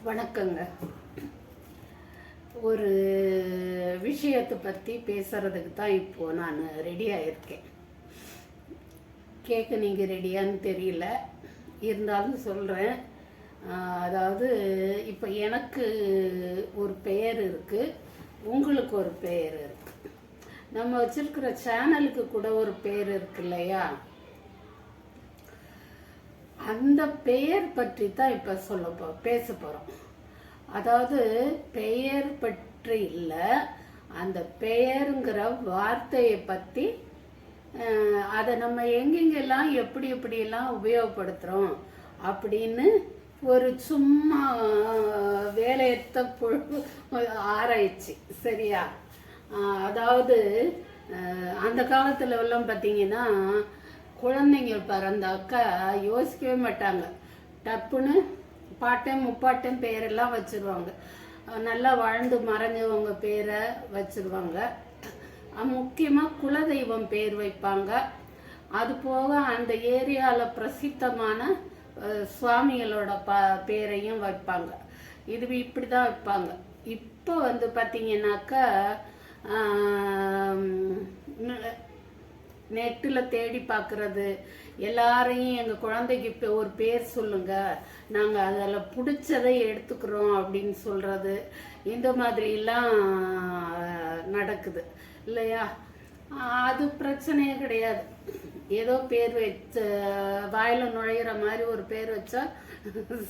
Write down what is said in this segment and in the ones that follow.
வணக்கங்க. ஒரு விஷயத்தை பற்றி பேசுறதுக்கு தான் இப்போது நான் ரெடியாக இருக்கேன். கேட்க நீங்கள் ரெடியான்னு தெரியல, இருந்தாலும் சொல்கிறேன். அதாவது இப்போ எனக்கு ஒரு பெயர் இருக்குது, உங்களுக்கு ஒரு பெயர் இருக்குது, நம்ம வச்சிருக்கிற சேனலுக்கு கூட ஒரு பெயர் இருக்கு இல்லையா? அந்த பெயர் பற்றி தான் இப்போ பேச போகிறோம். அதாவது பெயர் பற்றி இல்லை, அந்த பெயருங்கிற வார்த்தையை பற்றி, அதை நம்ம எங்கெங்கெல்லாம் எப்படியெல்லாம் உபயோகப்படுத்துகிறோம் அப்படின்னு ஒரு சும்மா வேலையற்ற ஆராய்ச்சி. சரியா? அதாவது அந்த காலத்துல எல்லாம் பார்த்தீங்கன்னா, குழந்தைங்க பிறந்தாக்கா யோசிக்கவே மாட்டாங்க, டப்புன்னு பாட்டன் முப்பாட்டன் பேரெல்லாம் வச்சிருவாங்க. நல்லா வாழ்ந்து மறைஞ்சவங்க பேரை வச்சிருவாங்க. முக்கியமாக குலதெய்வம் பேர் வைப்பாங்க. அது போக அந்த ஏரியாவில் பிரசித்தமான சுவாமிகளோட பேரையும் வைப்பாங்க. இது இப்படி தான் வைப்பாங்க. இப்போ வந்து பார்த்தீங்கன்னாக்கா நெட்டில் தேடி பார்க்குறது, எல்லாரையும் எங்கள் குழந்தைக்கு இப்போ ஒரு பேர் சொல்லுங்கள், நாங்கள் அதில் பிடிச்சதை எடுத்துக்கிறோம் அப்படின்னு சொல்கிறது, இந்த மாதிரிலாம் நடக்குது இல்லையா? அது பிரச்சனையே கிடையாது. ஏதோ பேர் வச்ச வாயில் நுழையிற மாதிரி ஒரு பேர் வச்சா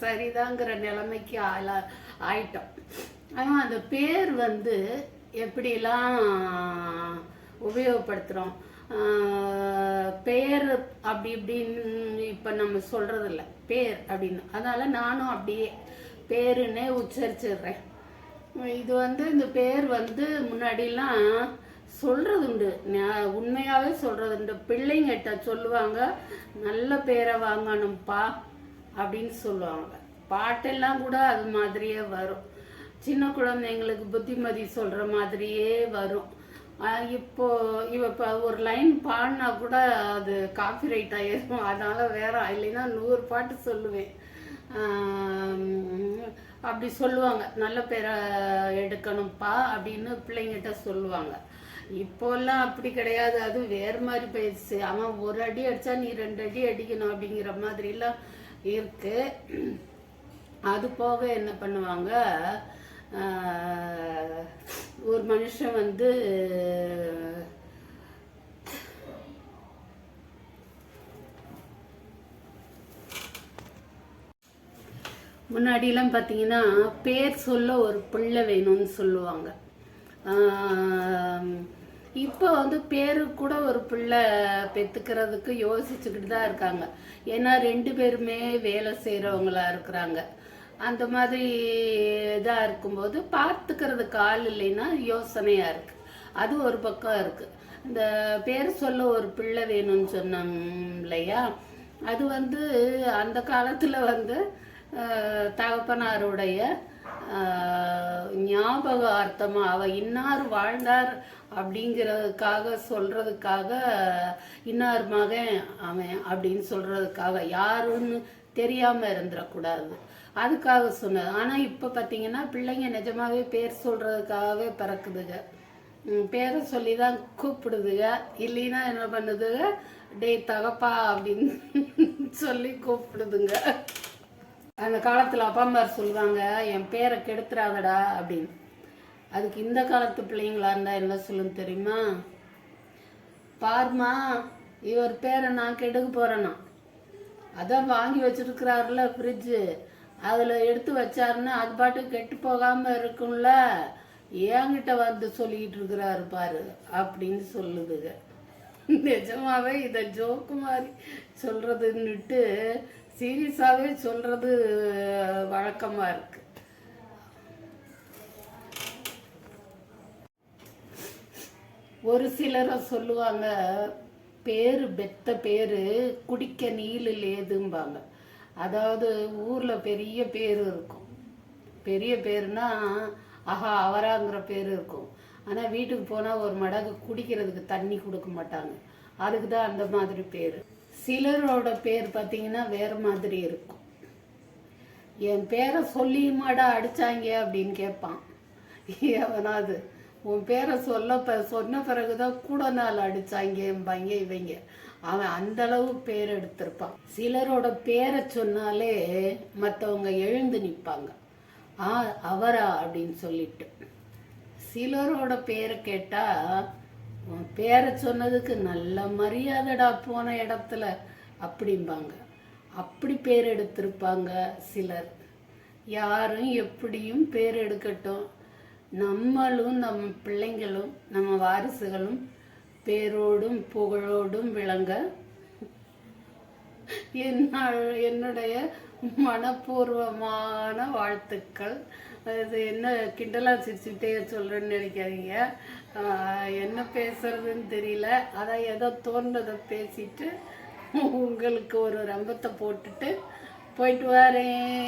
சரிதாங்கிற நிலைமைக்கு ஆயிட்டோம். ஆனால் அந்த பேர் வந்து எப்படிலாம் உபயோகப்படுத்துகிறோம், பேர் அப்படி இப்படின்னு இப்போ நம்ம சொல்கிறதில்ல, பேர் அப்படின்னு. அதனால் நானும் அப்படியே பேருன்னே உச்சரிச்சிடுறேன். இது வந்து இந்த பேர் வந்து முன்னாடிலாம் சொல்கிறது உண்டு, உண்மையாகவே சொல்கிறது உண்டு. பிள்ளைங்கிட்ட சொல்லுவாங்க, நல்ல பேரை வாங்கணும்ப்பா அப்படின்னு சொல்லுவாங்க. பாட்டெல்லாம் கூட அது மாதிரியே வரும். சின்ன குழந்தைங்களுக்கு புத்திமதி சொல்கிற மாதிரியே வரும். இப்போ ஒரு லைன் பாடினா கூட அது காப்பிரைட் ஆகிடும். அதனால் வேற இல்லைன்னா 100 பாட்டு சொல்லுவேன். அப்படி சொல்லுவாங்க, நல்ல பேரை எடுக்கணும்ப்பா அப்படின்னு பிள்ளைங்கிட்ட சொல்லுவாங்க. இப்போல்லாம் அப்படி கிடையாது, அது வேறு மாதிரி போயிடுச்சு. அவன் ஒரு அடி அடித்தா நீ 2 அடி அடிக்கணும் அப்படிங்கிற மாதிரிலாம் இருக்கு. அது போக என்ன பண்ணுவாங்க, ஒரு மனுஷன் வந்து முன்னாடிலாம் பார்த்தீங்கன்னா பேர் சொல்ல ஒரு பிள்ளை வேணும்னு சொல்லுவாங்க. இப்போ வந்து பேரு கூட ஒரு பிள்ளை பெற்றுக்கிறதுக்கு யோசிச்சுக்கிட்டு தான் இருக்காங்க. ஏன்னா 2 பேருமே வேலை செய்கிறவங்களா இருக்கிறாங்க. அந்த மாதிரி இதாக இருக்கும்போது பார்த்துக்கிறதுக்கு ஆள் இல்லைன்னா யோசனையாக இருக்குது. அது ஒரு பக்கம் இருக்குது. இந்த பேர் சொல்ல ஒரு பிள்ளை வேணும்னு சொன்னாங்க இல்லையா? அது வந்து அந்த காலத்தில் வந்து தகப்பனாருடைய ஞாபகார்த்தமாக அவ இன்னார் வாழ்ந்தார் அப்படிங்கிறதுக்காக சொல்கிறதுக்காக, இன்னார் மகன் அவன் அப்படின்னு சொல்கிறதுக்காக, யாருன்னு தெரியாமல் இருந்துடக்கூடாது, அதுக்காக சொன்னது. ஆனால் இப்போ பார்த்தீங்கன்னா பிள்ளைங்க நிஜமாவே பேர் சொல்கிறதுக்காகவே பிறக்குதுங்க. பேரை சொல்லி தான் கூப்பிடுதுங்க. இல்லைன்னா என்ன பண்ணுதுங்க, டே தகப்பா அப்படின்னு சொல்லி கூப்பிடுதுங்க. அந்த காலத்தில் அப்பா அம்மா சொல்லுவாங்க, என் பேரை கெடுத்துறாதடா அப்படின்னு. அதுக்கு இந்த காலத்து பிள்ளைங்களா இருந்தால் என்ன சொல்லுன்னு தெரியுமா? பாருமா, இவர் பேரை நான் கெடுக்க போகிறேன்னா, அதான் வாங்கி வச்சுருக்கிறாருல ஃப்ரிட்ஜு, அதில் எடுத்து வச்சாருன்னா அது பாட்டு கெட்டு போகாமல் இருக்கும்ல, என்கிட்ட வந்து சொல்லிக்கிட்டு இருக்கிறாரு பாரு அப்படின்னு சொல்லுதுங்க. நிஜமாவே இதை ஜோக்கு மாதிரி சொல்கிறதுன்னுட்டு சீரியஸாகவே சொல்கிறது வழக்கமாக இருக்கு. ஒரு சிலரை சொல்லுவாங்க, பேரு பெத்த பேரு குடிக்க நீலில் ஏதும்பாங்க. அதாவது ஊரில் பெரிய பேர் இருக்கும், பெரிய பேருனா ஆஹா அவராங்கிற பேர் இருக்கும். ஆனால் வீட்டுக்கு போனால் ஒரு மடகு குடிக்கிறதுக்கு தண்ணி கொடுக்க மாட்டாங்க. அதுக்கு தான் அந்த மாதிரி பேர். சிலரோட பேர் பார்த்தீங்கன்னா வேறு மாதிரி இருக்கும். என் பேரை சொல்லியுமாடா அடித்தாங்க அப்படின்னு கேட்பான் எவனாவது. உன் பேரை சொன்ன பிறகுதான் கூட நாள் அடித்தாங்கம்பாங்க இவங்க. அவன் அந்தளவு பேர் எடுத்திருப்பான். சிலரோட பேரை சொன்னாலே மற்றவங்க எழுந்து நிற்பாங்க, அவரா அப்படின்னு சொல்லிட்டு. சிலரோட பேரை கேட்டால் உன் பேரை சொன்னதுக்கு நல்ல மரியாதைடா போன இடத்துல அப்படிம்பாங்க. அப்படி பேர் எடுத்திருப்பாங்க சிலர். யாரும் எப்படியும் பேர் எடுக்கட்டும், நம்மளும் நம்ம பிள்ளைங்களும் நம்ம வாரிசுகளும் பேரோடும் புகழோடும் விளங்க என்னுடைய மனப்பூர்வமான வாழ்த்துக்கள். அது என்ன கிண்டலாக சிரிச்சுக்கிட்டே சொல்கிறேன்னு நினைக்காதீங்க. என்ன பேசுறதுன்னு தெரியல, அதான் ஏதோ தோன்றதை பேசிட்டு உங்களுக்கு ஒரு ரம்பத்தை போட்டுட்டு போயிட்டு வரேன்.